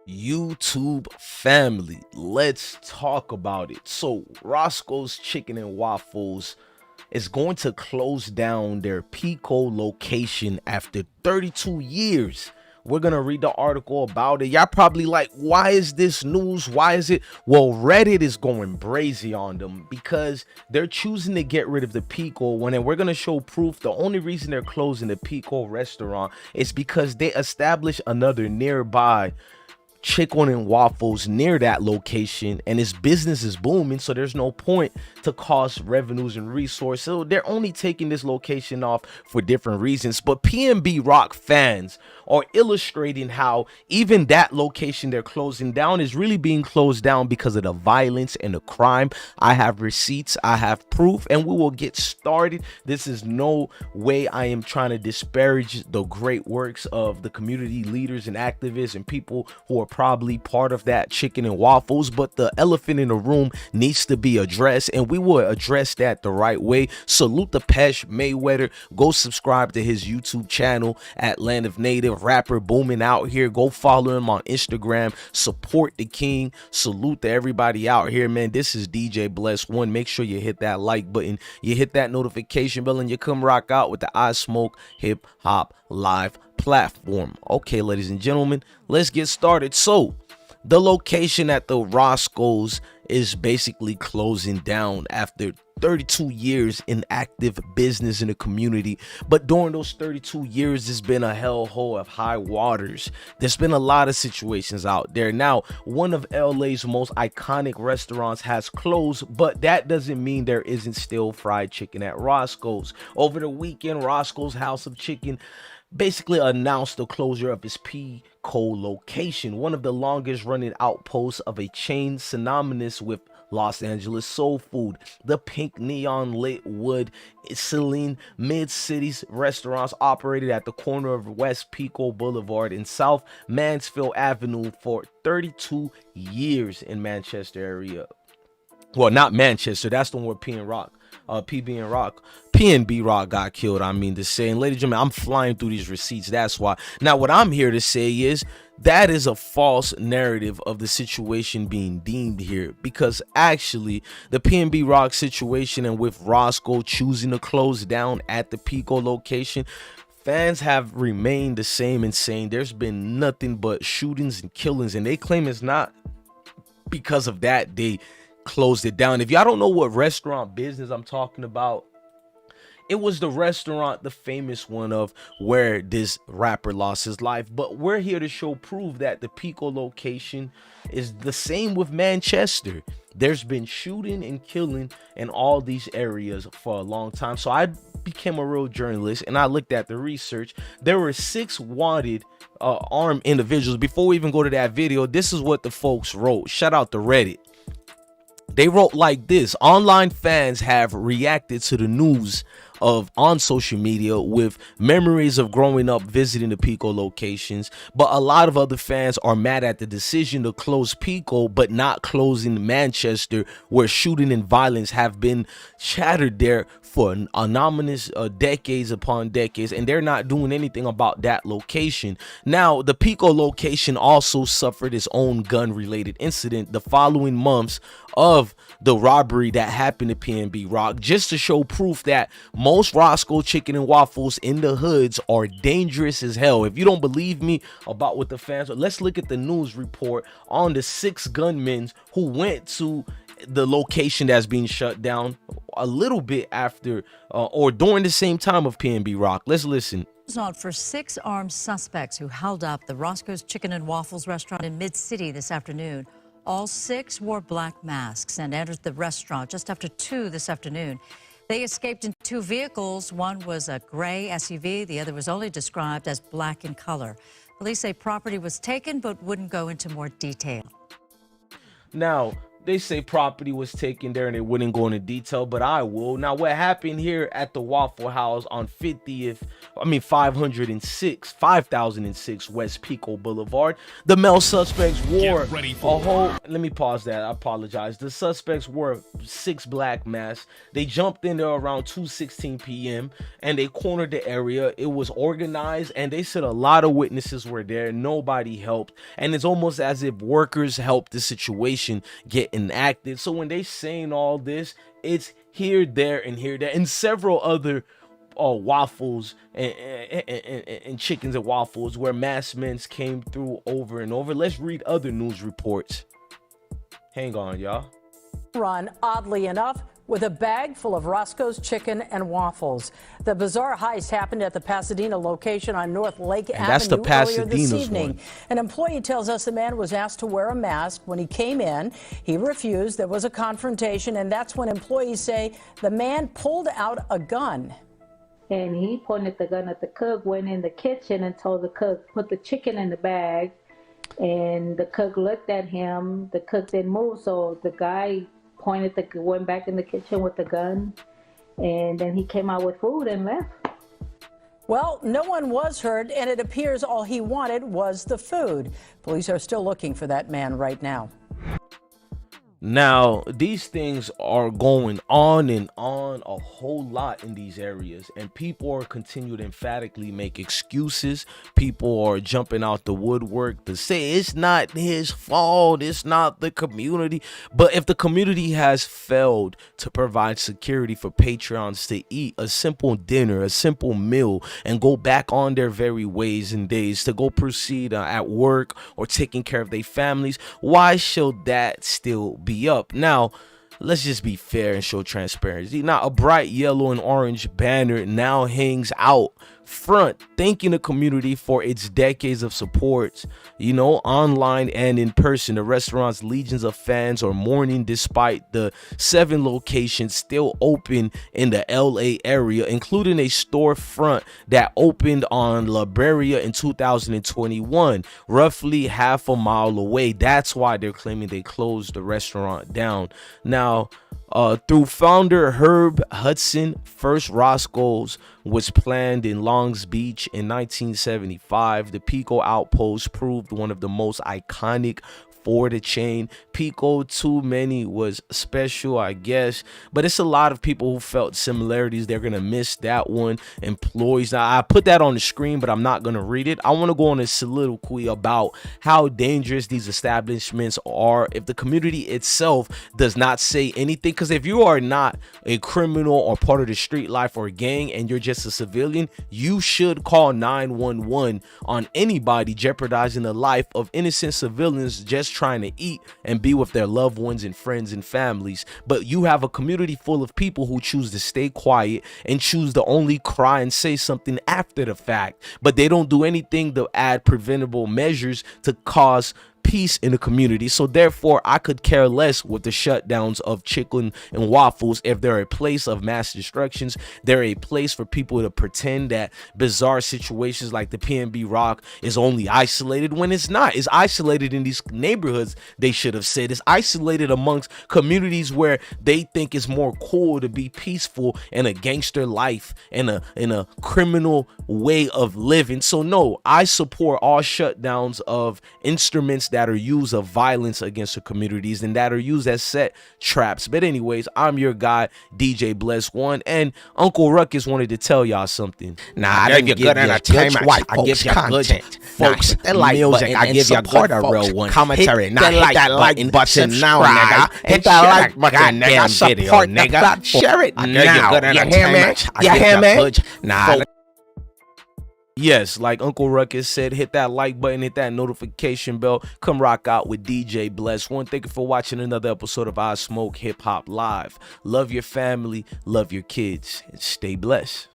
YouTube family, let's talk about it. So, Roscoe's Chicken and Waffles is going to close down their Pico location after 32 years. We're going to read the article about it. Y'all probably like, why is this news? Why is it? Well, Reddit is going brazy on them because they're choosing to get rid of the Pico one. And we're going to show proof. The only reason they're closing the Pico restaurant is because they established another nearby chicken and waffles near that location, and his business is booming, so there's no point to cost revenues and resources. So they're only taking this location off for different reasons. But PNB Rock fans are illustrating how even that location they're closing down is really being closed down because of the violence and the crime. I have receipts, I have proof, and we will get started. This is no way I am trying to disparage the great works of the community leaders and activists and people who are probably part of that chicken and waffles, but the elephant in the room needs to be addressed, and we will address that the right way. Salute the Pesh Mayweather. Go subscribe to his YouTube channel at Land of Native. Rapper booming out here. Go follow him on Instagram. Support the king. Salute to everybody out here, man. This is DJ Bless One. Make sure you hit that like button, you hit that notification bell, and you come rock out with the I Smoke Hip Hop Live platform. Okay, ladies and gentlemen, let's get started. So the location at the Roscoes is basically closing down after 32 years in active business in the community. But during those 32 years, there's been a hellhole of high waters. There's been a lot of situations out there. Now, one of LA's most iconic restaurants has closed, but that doesn't mean there isn't still fried chicken at Roscoe's. Over the weekend, Roscoe's House of Chicken basically announced the closure of its Pico location, one of the longest running outposts of a chain synonymous with Los Angeles soul food. The pink neon lit wood Celine mid-cities restaurants operated at the corner of West Pico Boulevard and South Mansfield Avenue for 32 years in Manchester area. Well, not Manchester, that's the one where PNB Rock got killed. I mean to say, and ladies and gentlemen, I'm flying through these receipts. That's why. Now, what I'm here to say is that is a false narrative of the situation being deemed here, because actually the PNB Rock situation and with Roscoe choosing to close down at the Pico location, fans have remained the same and saying there's been nothing but shootings and killings, and they claim it's not because of that they closed it down. If y'all don't know what restaurant business I'm talking about, it was the restaurant, the famous one of where this rapper lost his life. But we're here to show proof that the Pico location is the same with Manchester. There's been shooting and killing in all these areas for a long time. So I became a real journalist and I looked at the research. There were 6 wanted armed individuals. Before we even go to that video, this is what the folks wrote. Shout out to Reddit. They wrote like this: online fans have reacted to the news on social media with memories of growing up visiting the Pico locations, but a lot of other fans are mad at the decision to close Pico but not closing Manchester, where shooting and violence have been chattered there for anonymous decades upon decades, and they're not doing anything about that location. Now, the Pico location also suffered its own gun-related incident the following months of the robbery that happened at PNB Rock, just to show proof that most Roscoe chicken and waffles in the hoods are dangerous as hell. If you don't believe me about what the fans are, let's look at the news report on the 6 gunmen who went to the location that's being shut down a little bit after or during the same time of PNB Rock. Let's listen. On for 6 armed suspects who held up the Roscoe's Chicken and Waffles restaurant in Mid-City this afternoon. All 6 wore black masks and entered the restaurant just after 2 this afternoon. They escaped in 2 vehicles. One was a gray SUV. The other was only described as black in color. Police say property was taken but wouldn't go into more detail. Now, they say property was taken there and they wouldn't go into detail, but I will. Now, what happened here at the Waffle House on 5006 West Pico Boulevard, the male suspects wore a whole, let me pause that, I apologize. The suspects wore 6 black masks. They jumped in there around 2:16 p.m. and they cornered the area. It was organized, and they said a lot of witnesses were there. Nobody helped, and it's almost as if workers helped the situation get enacted. So when they saying all this, it's here, there, and several other waffles and chickens and waffles where masked men came through over and over. Let's read other news reports. Hang on, y'all. Run, oddly enough, with a bag full of Roscoe's chicken and waffles. The bizarre heist happened at the Pasadena location on North Lake Avenue That's the earlier this Pasadena's evening. one. An employee tells us the man was asked to wear a mask. When he came in, he refused. There was a confrontation, and that's when employees say the man pulled out a gun. And he pointed the gun at the cook, went in the kitchen and told the cook, put the chicken in the bag. And the cook looked at him. The cook didn't move, so the guy went back in the kitchen with the gun, and then he came out with food and left. Well, no one was hurt, and it appears all he wanted was the food. Police are still looking for that man right now. Now, these things are going on and on a whole lot in these areas, and people are continuing to emphatically make excuses. People are jumping out the woodwork to say it's not his fault, it's not the community. But if the community has failed to provide security for patrons to eat a simple dinner, a simple meal, and go back on their very ways and days to go proceed at work or taking care of their families, why should that still be up? Now, let's just be fair and show transparency. Now, a bright yellow and orange banner now hangs out front, thanking the community for its decades of support, online and in person. The restaurant's legions of fans are mourning despite the 7 locations still open in the LA area, including a storefront that opened on La Brea in 2021, roughly half a mile away. That's why they're claiming they closed the restaurant down. Now, through founder Herb Hudson, first Roscoe's was planned in Longs Beach in 1975. The Pico Outpost proved one of the most iconic for the chain. Pico too many was special, I guess, but it's a lot of people who felt similarities. They're gonna miss that one. Employees, now I put that on the screen, but I'm not gonna read it. I want to go on a soliloquy about how dangerous these establishments are if the community itself does not say anything. Because if you are not a criminal or part of the street life or gang and you're just a civilian, you should call 911 on anybody jeopardizing the life of innocent civilians just trying to eat and be with their loved ones and friends and families. But you have a community full of people who choose to stay quiet and choose to only cry and say something after the fact, but they don't do anything to add preventable measures to cause peace in the community. So therefore, I could care less with the shutdowns of chicken and waffles. If they're a place of mass destructions, they're a place for people to pretend that bizarre situations like the PNB Rock is only isolated when it's not. It's isolated in these neighborhoods. They should have said it's isolated amongst communities where they think it's more cool to be peaceful in a gangster life and in a criminal way of living. So no, I support all shutdowns of instruments that are used of violence against the communities and that are used as set traps. But anyways, I'm your guy, DJ Bless One, and Uncle Ruckus wanted to tell y'all something. Nah, I give you good entertainment. I give you content. Folks, hit that like music. I give you good real one. Commentary. Now hit that like button now, nigga. Hit that like button, nigga. Support nigga. Share it now. You hear me? You hear me? Nah. Yes, like Uncle Ruckus said, hit that like button, hit that notification bell. Come rock out with DJ Bless One. Thank you for watching another episode of I Smoke Hip Hop Live. Love your family, love your kids, and stay blessed.